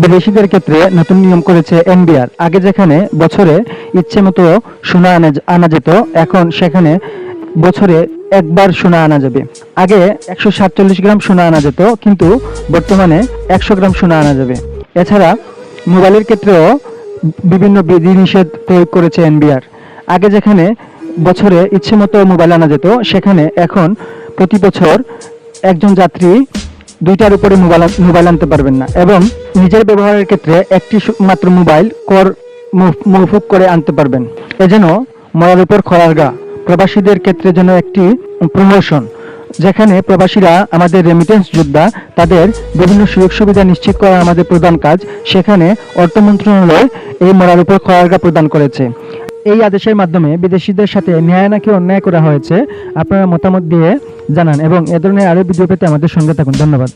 বিদেশিদের ক্ষেত্রে নতুন নিয়ম করেছে এনবিআর। আগে যেখানে বছরে ইচ্ছে মতো সোনা আনা যেত, এখন সেখানে বছরে একবার সোনা আনা যাবে। আগে 147 গ্রাম সোনা আনা যেত, কিন্তু বর্তমানে 100 গ্রাম সোনা আনা যাবে। এছাড়া মোবাইলের ক্ষেত্রেও বিভিন্ন বিধিনিষেধ প্রয়োগ করেছে এনবিআর। আগে যেখানে বছরে ইচ্ছে মতো মোবাইল আনা যেত, সেখানে এখন প্রতি বছর একজন যাত্রী দুইটার উপরে মোবাইল আনতে পারবেন না, এবং নিজের ব্যবহারের ক্ষেত্রে একটি মাত্র মোবাইল মৌকুফ করে আনতে পারবেন। এজন্য মরার উপর খড়ার গা প্রবাসীদের ক্ষেত্রে যেন একটি প্রমোশন, যেখানে প্রবাসীরা আমাদের রেমিটেন্স যোদ্ধা, তাদের বিভিন্ন সুযোগ সুবিধা নিশ্চিত করা আমাদের প্রধান কাজ। সেখানে অর্থ মন্ত্রণালয় এই মরার উপর খড়ার গা প্রদান করেছে। এই আদেশের মাধ্যমে বিদেশিদের সাথে ন্যায় নাকি অন্যায় করা হয়েছে, আপনারা মতামত দিয়ে জানান, এবং এ ধরনের আরও ভিডিও পেতে আমাদের সঙ্গে থাকুন। ধন্যবাদ।